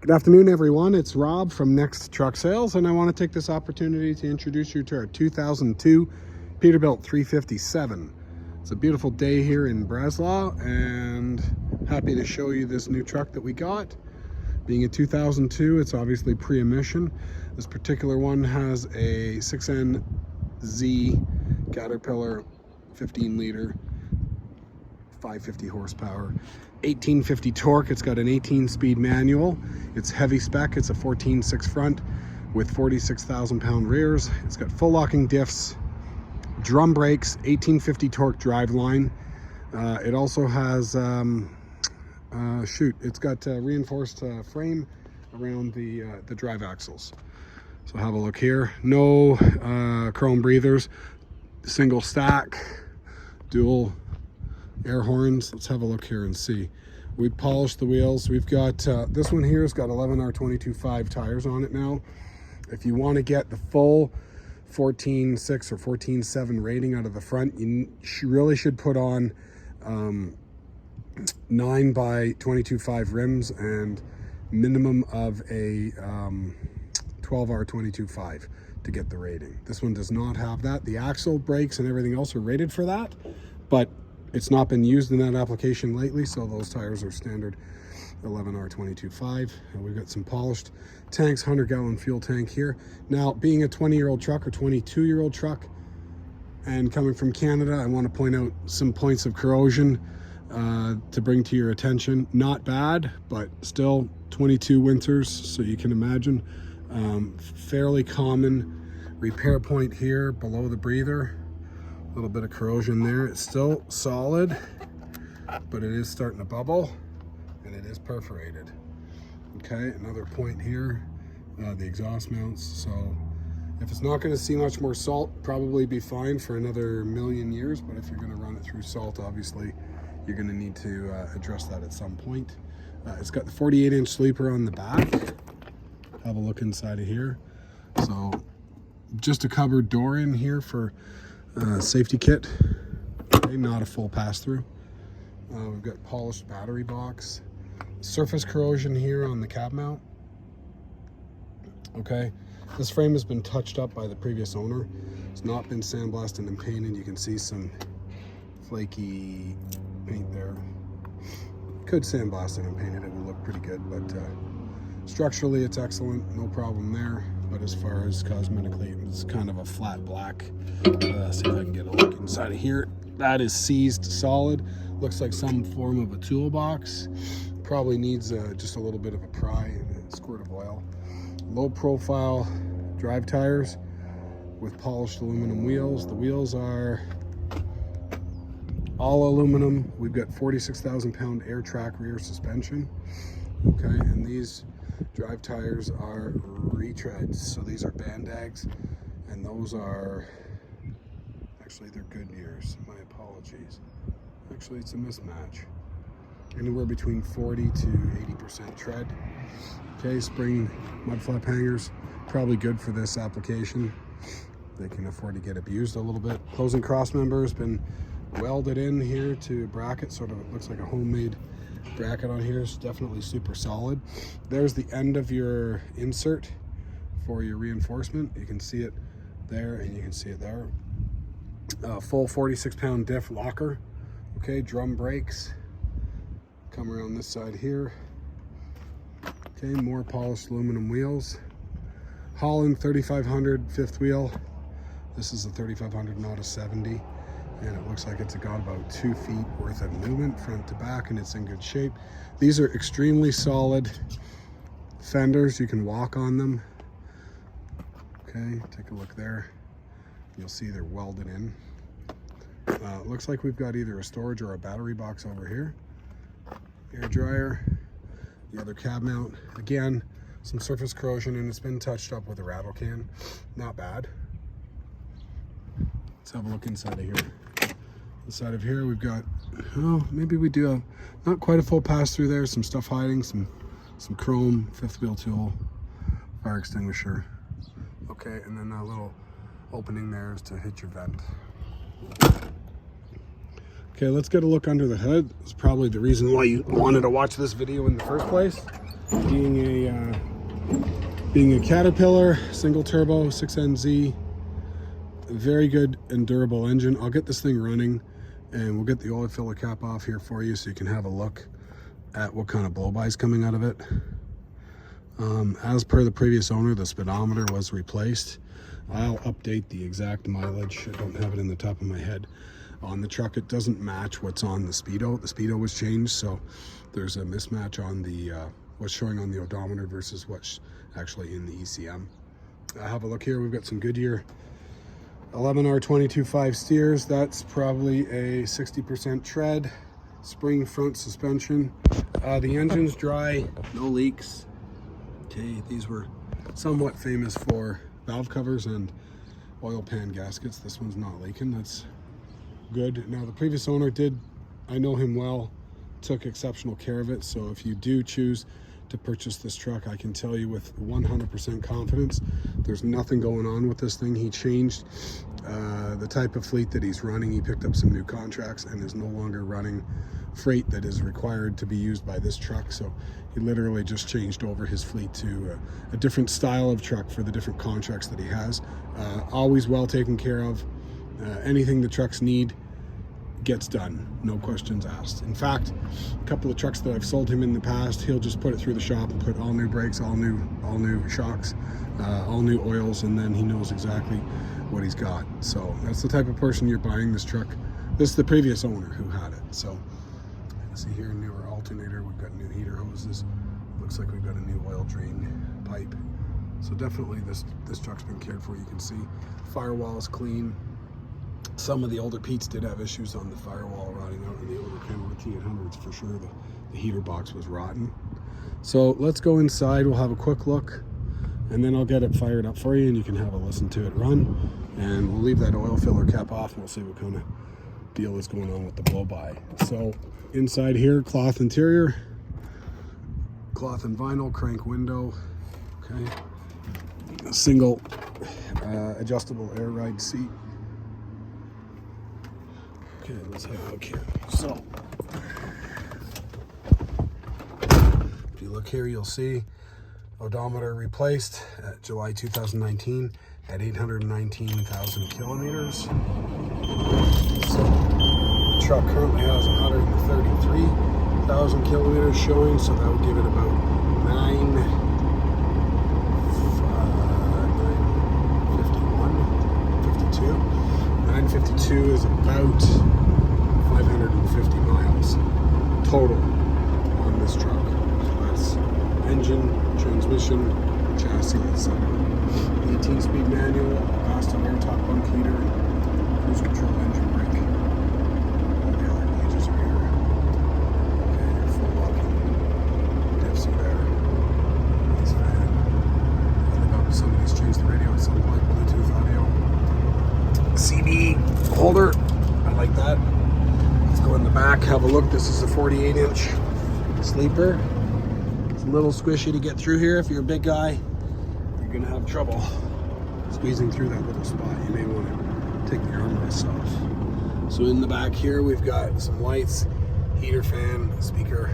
Good afternoon, everyone. It's Rob from Next Truck Sales, and I want to take this opportunity to introduce you to our 2002 Peterbilt 357. It's a beautiful day here in Breslau, and happy to show you this new truck that we got. Being a 2002, it's obviously pre-emission. This particular one has a 6NZ Caterpillar 15-liter, 550 horsepower, 1850 torque. It's got an 18-speed manual. It's heavy spec. It's a 14.6 front with 46,000 pound rears. It's got full locking diffs, drum brakes, 1850 torque driveline. It also has it's got reinforced frame around the drive axles. So have a look here. No chrome breathers, single stack, dual air horns. Let's have a look here and see. We polished the wheels. We've got this one here has got 11R22.5 tires on it now. If you want to get the full 14.6 or 14.7 rating out of the front, you really should put on 9x22.5 rims and minimum of a 12R22.5 to get the rating. This one does not have that. The axle, brakes, and everything else are rated for that, but it's not been used in that application lately, so those tires are standard 11R22.5. And we've got some polished tanks, 100-gallon fuel tank here. Now, being a 20-year-old truck or 22-year-old truck and coming from Canada, I want to point out some points of corrosion to bring to your attention. Not bad, but still 22 winters, so you can imagine. Fairly common repair point here below the breather. A little bit of corrosion there. It's still solid, but it is starting to bubble and it is perforated. Okay, another point here, the exhaust mounts. So if it's not going to see much more salt, probably be fine for another million years, but if you're going to run it through salt, obviously you're going to need to address that at some point. It's got the 48-inch sleeper on the back. Have a look inside of here. So just a cupboard door in here for safety kit. Okay, not a full pass-through. We've got polished battery box. Surface corrosion here on the cab mount. Okay, this frame has been touched up by the previous owner. It's not been sandblasted and painted. You can see some flaky paint there. Could sandblast it and paint it, it would look pretty good, but structurally it's excellent, no problem there. But as far as cosmetically, it's kind of a flat black. See if I can get a look inside of here. That is seized solid. Looks like some form of a toolbox. Probably needs just a little bit of a pry and a squirt of oil. Low profile drive tires with polished aluminum wheels. The wheels are all aluminum. We've got 46,000 pound air track rear suspension. Okay, and these drive tires are retreads, so these are Bandags, and those are actually they're Goodyears. My apologies. Actually, it's a mismatch. Anywhere between 40 to 80% tread. Okay, spring mud flap hangers, probably good for this application. They can afford to get abused a little bit. Closing cross member has been welded in here to a bracket, sort of. It looks like a homemade bracket on here. Is definitely super solid. There's the end of your insert for your reinforcement. You can see it there and you can see it there. Full 46-pound diff locker. Okay, drum brakes come around this side here. Okay, more polished aluminum wheels. Holland 3500 fifth wheel. This is a 3500, not a 70. And it looks like it's got about 2 feet worth of movement front to back, and it's in good shape. These are extremely solid fenders. You can walk on them. Okay, take a look there. You'll see they're welded in. Looks like we've got either a storage or a battery box over here. Air dryer, the other cab mount. Again, some surface corrosion, and it's been touched up with a rattle can. Not bad. Let's have a look inside of here. Inside of here we've got, oh, maybe we do have not quite a full pass through there. Some stuff hiding, some chrome, fifth wheel tool, fire extinguisher. Okay, and then that little opening there is to hit your vent. Okay, let's get a look under the hood. It's probably the reason why you wanted to watch this video in the first place. Being a Caterpillar single turbo 6NZ, very good and durable engine. I'll get this thing running and we'll get the oil filler cap off here for you so you can have a look at what kind of blow-by is coming out of it. As per the previous owner, the speedometer was replaced. I'll update the exact mileage. I don't have it in the top of my head. On the truck, it doesn't match what's on the speedo. The speedo was changed, so there's a mismatch on the what's showing on the odometer versus what's actually in the ECM. Have a look here. We've got some Goodyear 11R22.5 steers. That's probably a 60% tread, spring front suspension. The engine's dry, no leaks. Okay, these were somewhat famous for valve covers and oil pan gaskets. This one's not leaking. That's good. Now the previous owner did, I know him well, took exceptional care of it. So if you do choose to purchase this truck, I can tell you with 100% confidence there's nothing going on with this thing. He changed the type of fleet that he's running. He picked up some new contracts and is no longer running freight that is required to be used by this truck. So he literally just changed over his fleet to a different style of truck for the different contracts that he has. Always well taken care of. Anything the trucks need gets done, no questions asked. In fact, a couple of trucks that I've sold him in the past, he'll just put it through the shop and put all new brakes, all new shocks, all new oils, and then he knows exactly what he's got. So that's the type of person you're buying this truck. This is the previous owner who had it. So you can see here, newer alternator, we've got new heater hoses, looks like we've got a new oil drain pipe. So definitely this truck's been cared for. You can see firewall is clean. Some of the older Pete's did have issues on the firewall rotting out in the older Kenworth T800s for sure. The heater box was rotten. So let's go inside, we'll have a quick look, and then I'll get it fired up for you and you can have a listen to it run. And we'll leave that oil filler cap off and we'll see what kind of deal is going on with the blow-by. So inside here, cloth interior, cloth and vinyl, crank window, okay. A single adjustable air ride seat. Okay, let's have a look here. So, if you look here, you'll see odometer replaced at July 2019 at 819,000 kilometers. So, the truck currently has 133,000 kilometers showing, so that would give it about 952 is about 550 miles total on this truck. So that's engine, transmission, chassis, etc. 18-speed manual, Aston air top bunk heater, cruise control, engine brake. All the other gauges are here. Okay, your full locking diffs are there. Nice fan. I think somebody's changed the radio at some point. Bluetooth audio. CD holder, I like that. Let's go in the back, have a look. This is a 48-inch sleeper. It's a little squishy to get through here. If you're a big guy, you're gonna have trouble squeezing through that little spot. You may want to take the armrests off. So in the back here, we've got some lights, heater, fan, speaker,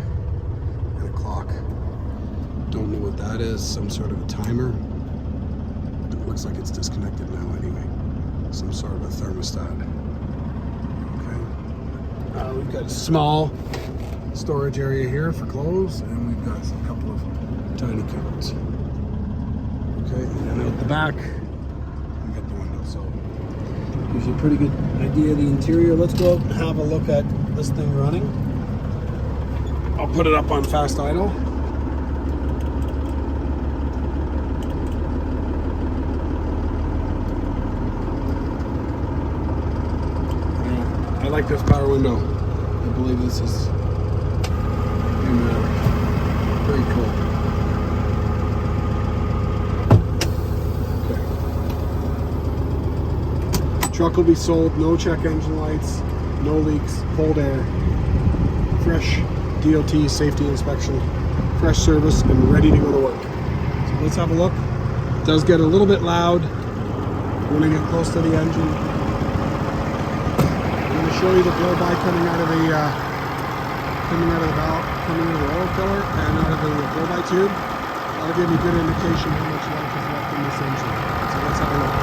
and a clock. Don't know what that is, some sort of a timer. It looks like it's disconnected now anyway. Some sort of a thermostat. Okay. We've got a small storage area here for clothes, and we've got a couple of tiny cupboards. Okay, and out the back, we've got the window, so gives you a pretty good idea of the interior. Let's go out and have a look at this thing running. I'll put it up on fast idle. I like this power window. I believe this is very cool. Okay. Truck will be sold, no check engine lights, no leaks, cold air, fresh DOT safety inspection, fresh service, and ready to go to work. So let's have a look. It does get a little bit loud when I get close to the engine. Show you the blow-by coming out of the valve. coming out of the oil filler and out of the blow-by tube, that'll give me good indication how much life is left in this engine. So let's have a look.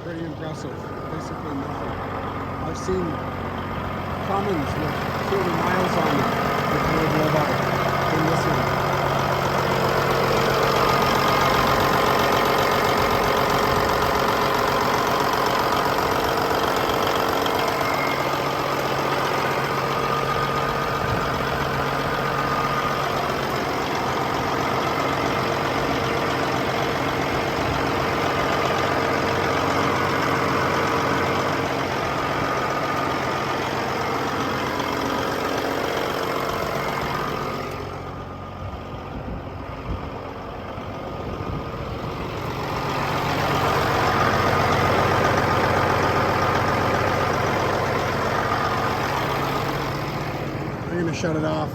Pretty impressive. Basically nothing. I've seen Cummins with 200 miles on it with no blow-by in this one. I'm going to shut it off.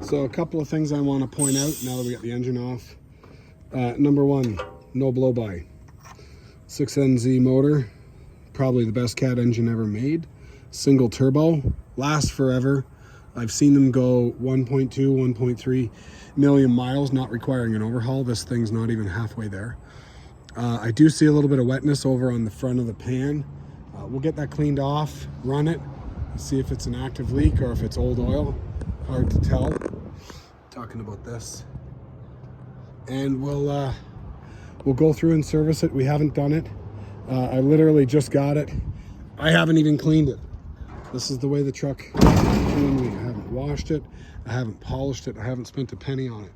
So a couple of things I want to point out now that we got the engine off. Number one, no blow-by. 6NZ motor, probably the best Cat engine ever made. Single turbo, lasts forever. I've seen them go 1.2, 1.3 million miles, not requiring an overhaul. This thing's not even halfway there. I do see a little bit of wetness over on the front of the pan. We'll get that cleaned off, run it, see if it's an active leak or if it's old oil. Hard to tell. Talking about this. And we'll go through and service it. We haven't done it. I literally just got it. I haven't even cleaned it. This is the way the truck came to me. I haven't washed it. I haven't polished it. I haven't spent a penny on it.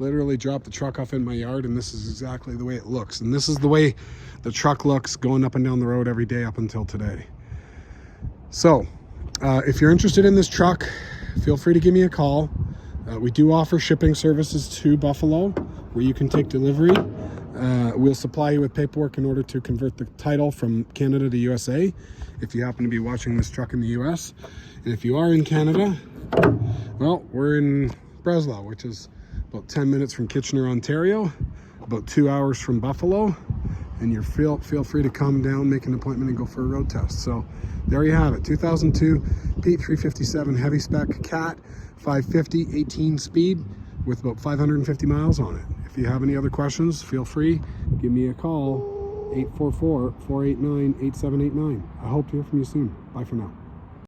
Literally dropped the truck off in my yard, and this is exactly the way it looks. And this is the way the truck looks going up and down the road every day up until today. So if you're interested in this truck, feel free to give me a call. We do offer shipping services to Buffalo where you can take delivery. We'll supply you with paperwork in order to convert the title from Canada to USA if you happen to be watching this truck in the US. And if you are in Canada, well, we're in Breslau, which is about 10 minutes from Kitchener, Ontario, about 2 hours from Buffalo, and you feel free to come down, make an appointment, and go for a road test. So there you have it, 2002 Pete 357 heavy spec Cat 550 18 speed with about 550 miles on it. If you have any other questions, feel free, give me a call, 844-489-8789. I hope to hear from you soon. Bye for now.